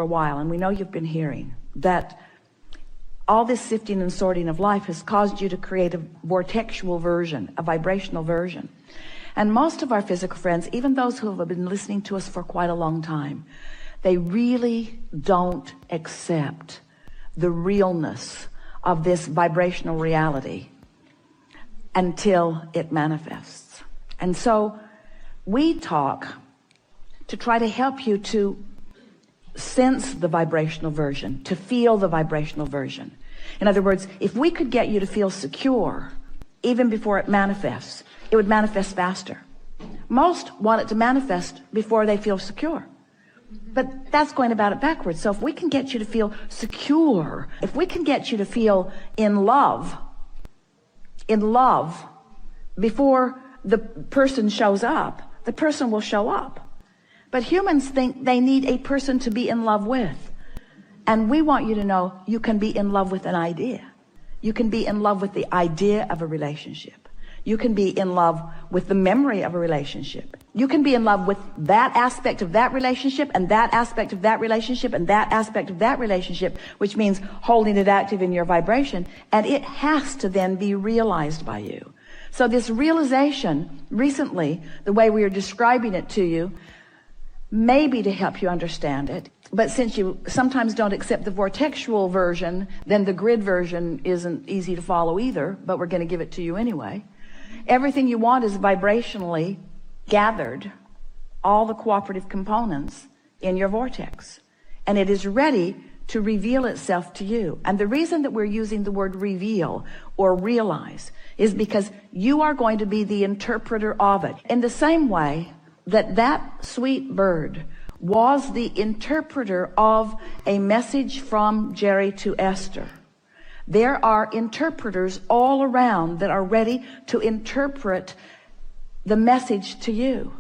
a while, and we know you've been hearing, that all this sifting and sorting of life has caused you to create a vortexual version, a vibrational version. And most of our physical friends, even those who have been listening to us for quite a long time, they really don't accept the realness of this vibrational reality until it manifests. And so we talk to try to help you to sense the vibrational version, to feel the vibrational version. In other words, if we could get you to feel secure even before it manifests, it would manifest faster. Most want it to manifest before they feel secure. But that's going about it backwards. So if we can get you to feel secure, if we can get you to feel in love before the person shows up, the person will show up. But humans think they need a person to be in love with. And we want you to know you can be in love with an idea. You can be in love with the idea of a relationship. You can be in love with the memory of a relationship. You can be in love with that aspect of that relationship and that aspect of that relationship and that aspect of that relationship, which means holding it active in your vibration. And it has to then be realized by you. So this realization recently, the way we are describing it to you, maybe to help you understand it. But since you sometimes don't accept the vortexual version, then the grid version isn't easy to follow either, but we're going to give it to you anyway. Everything you want is vibrationally gathered, all the cooperative components in your vortex. And it is ready to reveal itself to you. And the reason that we're using the word reveal or realize is because you are going to be the interpreter of it. In the same way that that sweet bird was the interpreter of a message from Jerry to Esther. There are interpreters all around that are ready to interpret the message to you.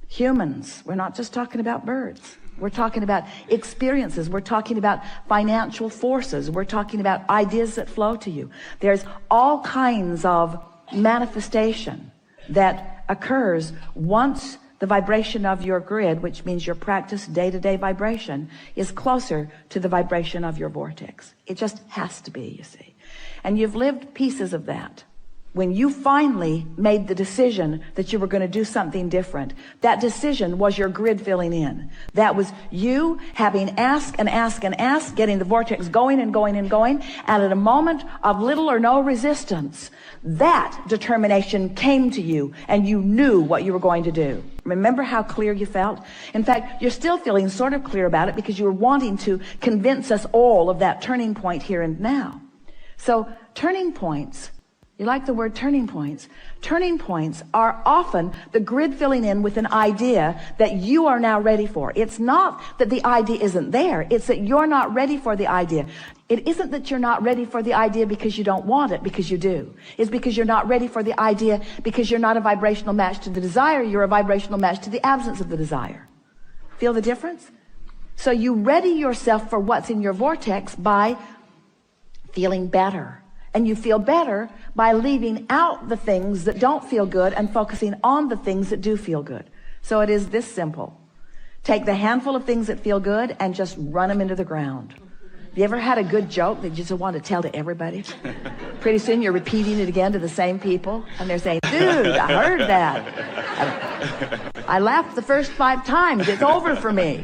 Humans, we're not just talking about birds. We're talking about experiences. We're talking about financial forces. We're talking about ideas that flow to you. There's all kinds of manifestation that occurs once the vibration of your grid, which means your practice day-to-day vibration, is closer to the vibration of your vortex. It just has to be, you see. And you've lived pieces of that. When you finally made the decision that you were going to do something different, that decision was your grid filling in. That was you having asked and asked and asked, getting the vortex going and going and going, and at a moment of little or no resistance, that determination came to you and you knew what you were going to do. Remember how clear you felt? In fact, you're still feeling sort of clear about it because you were wanting to convince us all of that turning point here and now. So turning points, you like the word turning points? Turning points are often the grid filling in with an idea that you are now ready for. It's not that the idea isn't there. It's that you're not ready for the idea. It isn't that you're not ready for the idea because you don't want it, because you do. It's because you're not ready for the idea because you're not a vibrational match to the desire. You're a vibrational match to the absence of the desire. Feel the difference? So you ready yourself for what's in your vortex by feeling better. And you feel better by leaving out the things that don't feel good and focusing on the things that do feel good. So it is this simple. Take the handful of things that feel good and just run them into the ground. Have you ever had a good joke that you just want to tell to everybody? Pretty soon you're repeating it again to the same people, and they're saying, dude, I heard that. I laughed the first 5 times. It's over for me.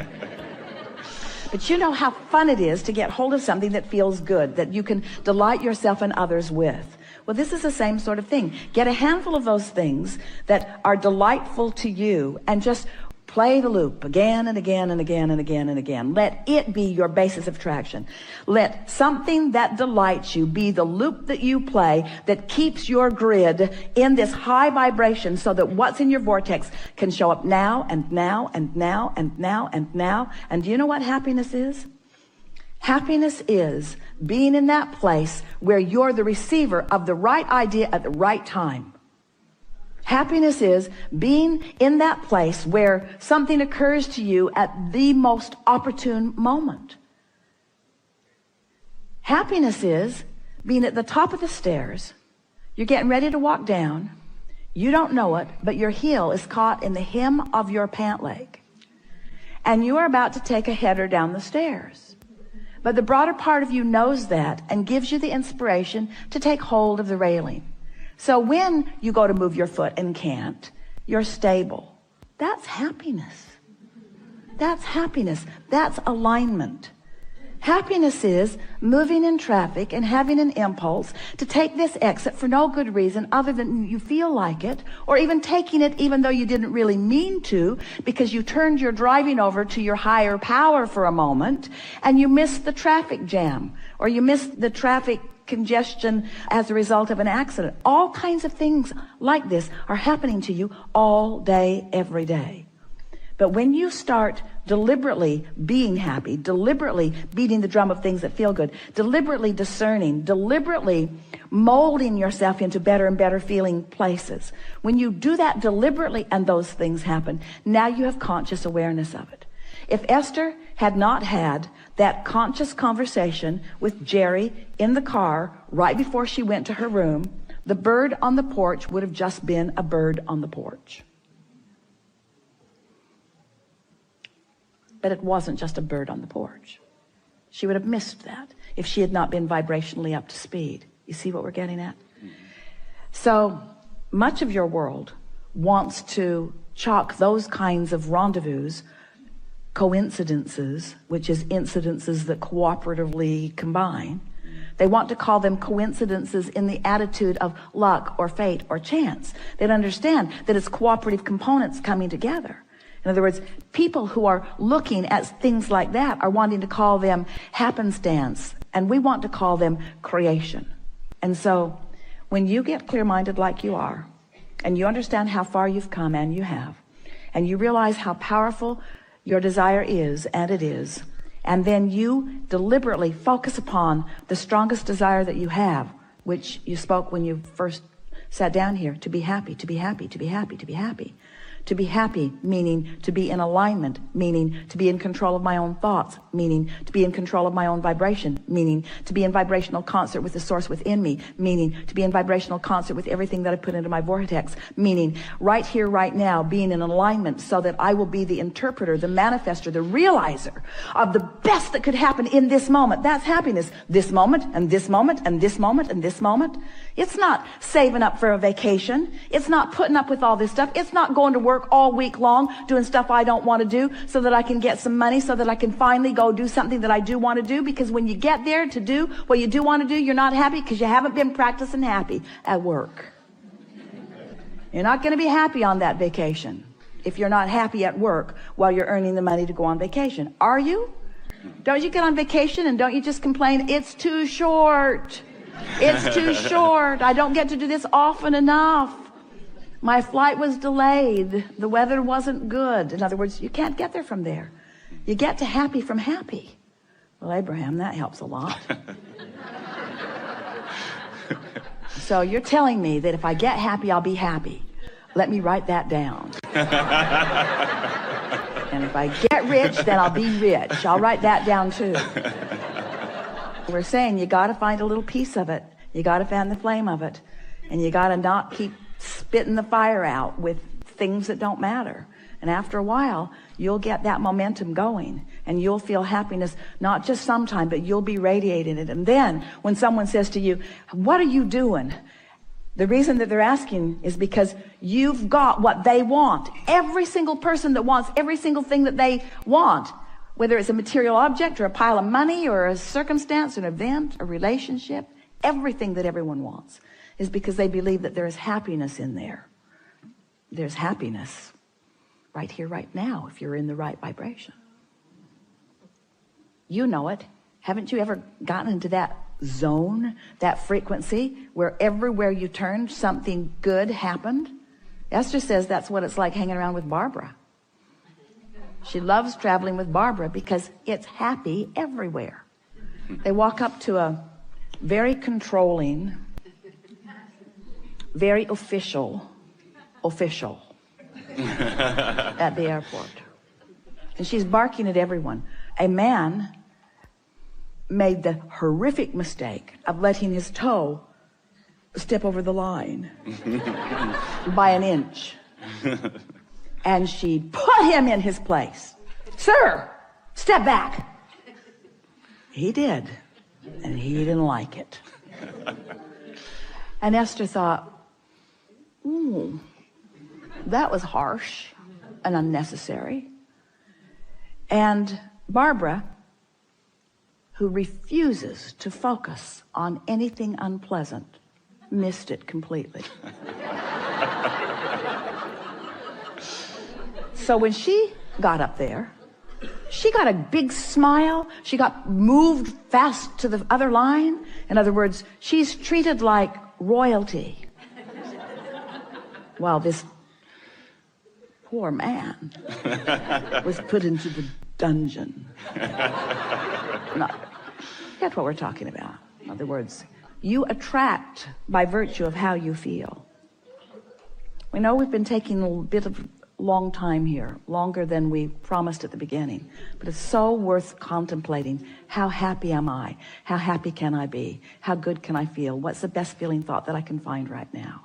But you know how fun it is to get hold of something that feels good, that you can delight yourself and others with. Well, this is the same sort of thing. Get a handful of those things that are delightful to you and just play the loop again and again and again and again and again. Let it be your basis of traction. Let something that delights you be the loop that you play that keeps your grid in this high vibration so that what's in your vortex can show up now and now and now and now and now. And do you know what happiness is? Happiness is being in that place where you're the receiver of the right idea at the right time. Happiness is being in that place where something occurs to you at the most opportune moment. Happiness is being at the top of the stairs. You're getting ready to walk down. You don't know it, but your heel is caught in the hem of your pant leg. and you are about to take a header down the stairs. But the broader part of you knows that and gives you the inspiration to take hold of the railing. So when you go to move your foot and can't, you're stable. That's happiness. That's happiness. That's alignment. Happiness is moving in traffic and having an impulse to take this exit for no good reason other than you feel like it, or even taking it even though you didn't really mean to, because you turned your driving over to your higher power for a moment and you missed the traffic jam, or you missed the traffic congestion as a result of an accident. All kinds of things like this are happening to you all day, every day. But when you start deliberately being happy, deliberately beating the drum of things that feel good, deliberately discerning, deliberately molding yourself into better and better feeling places, when you do that deliberately and those things happen, now you have conscious awareness of it. If Esther had not had that conscious conversation with Jerry in the car right before she went to her room, the bird on the porch would have just been a bird on the porch. But it wasn't just a bird on the porch. She would have missed that if she had not been vibrationally up to speed. You see what we're getting at? So much of your world wants to chalk those kinds of rendezvous, coincidences, which is incidences that cooperatively combine. They want to call them coincidences in the attitude of luck or fate or chance. They don't understand that it's cooperative components coming together. In other words, people who are looking at things like that are wanting to call them happenstance, and we want to call them creation. And so when you get clear-minded like you are, and you understand how far you've come, and you have, and you realize how powerful your desire is, and it is, and then you deliberately focus upon the strongest desire that you have, which you spoke when you first sat down here, to be happy, to be happy, to be happy, to be happy. To be happy, meaning to be in alignment, meaning to be in control of my own thoughts, meaning to be in control of my own vibration, meaning to be in vibrational concert with the source within me, meaning to be in vibrational concert with everything that I put into my vortex, meaning right here, right now, being in alignment so that I will be the interpreter, the manifester, the realizer of the best that could happen in this moment. That's happiness. This moment, and this moment, and this moment, and this moment. It's not saving up for a vacation. It's not putting up with all this stuff. It's not going to work all week long doing stuff I don't want to do so that I can get some money, so that I can finally go do something that I do want to do. Because when you get there to do what you do want to do, you're not happy because you haven't been practicing happy at work. You're not going to be happy on that vacation if you're not happy at work while you're earning the money to go on vacation. Are you? Don't you get on vacation and don't you just complain, it's too short? It's too short. I don't get to do this often enough. My flight was delayed. The weather wasn't good. In other words, you can't get there from there. You get to happy from happy. Well, Abraham, that helps a lot. So you're telling me that if I get happy, I'll be happy. Let me write that down. And if I get rich, then I'll be rich. I'll write that down too. We're saying you got to find a little piece of it. You got to fan the flame of it. And you got to not keep spitting the fire out with things that don't matter. And after a while, you'll get that momentum going. And you'll feel happiness, not just sometime, but you'll be radiating it. And then when someone says to you, what are you doing? The reason that they're asking is because you've got what they want. Every single person that wants every single thing that they want, whether it's a material object or a pile of money or a circumstance, an event, a relationship, everything that everyone wants is because they believe that there is happiness in there. There's happiness right here, right now, if you're in the right vibration. You know it. Haven't you ever gotten into that zone, that frequency, where everywhere you turned, something good happened? Esther says that's what it's like hanging around with Barbara. She loves traveling with Barbara because it's happy everywhere. They walk up to a very controlling, very official at the airport. And she's barking at everyone. A man made the horrific mistake of letting his toe step over the line by an inch. And she put him in his place. "Sir, step back." He did, and he didn't like it. And Esther thought, "Ooh, that was harsh and unnecessary." And Barbara, who refuses to focus on anything unpleasant, missed it completely. So when she got up there, she got a big smile. She got moved fast to the other line. In other words, she's treated like royalty. While this poor man was put into the dungeon. No, that's what we're talking about. In other words, you attract by virtue of how you feel. We know we've been taking a bit of long time here, longer than we promised at the beginning, but it's so worth contemplating. How happy am I? How happy can I be? How good can I feel? What's the best feeling thought that I can find right now?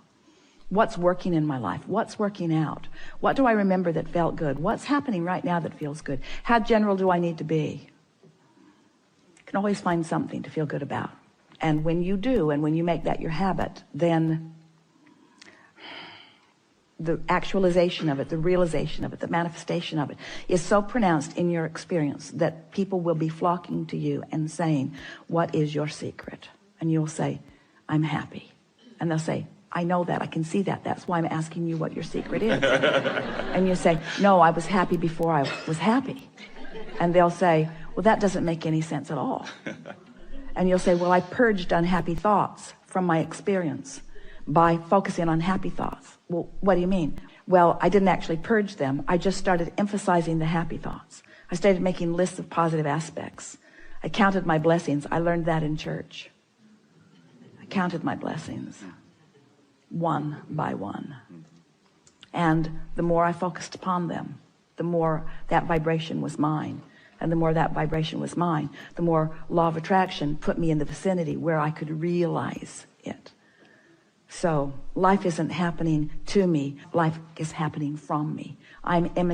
What's working in my life? What's working out? What do I remember that felt good? What's happening right now that feels good? How general do I need to be? You can always find something to feel good about. And when you do, and when you make that your habit, then the actualization of it, the realization of it, the manifestation of it is so pronounced in your experience that people will be flocking to you and saying, "What is your secret?" And you'll say, "I'm happy." And they'll say, "I know that, I can see that. That's why I'm asking you what your secret is." And you say, "No, I was happy before I was happy." And they'll say, "Well, that doesn't make any sense at all." And you'll say, "Well, I purged unhappy thoughts from my experience by focusing on happy thoughts." "Well, what do you mean?" "Well, I didn't actually purge them. I just started emphasizing the happy thoughts. I started making lists of positive aspects. I counted my blessings. I learned that in church. I counted my blessings one by one. And the more I focused upon them, the more that vibration was mine. And the more that vibration was mine, the more law of attraction put me in the vicinity where I could realize it. So life isn't happening to me. Life is happening from me. I'm emanating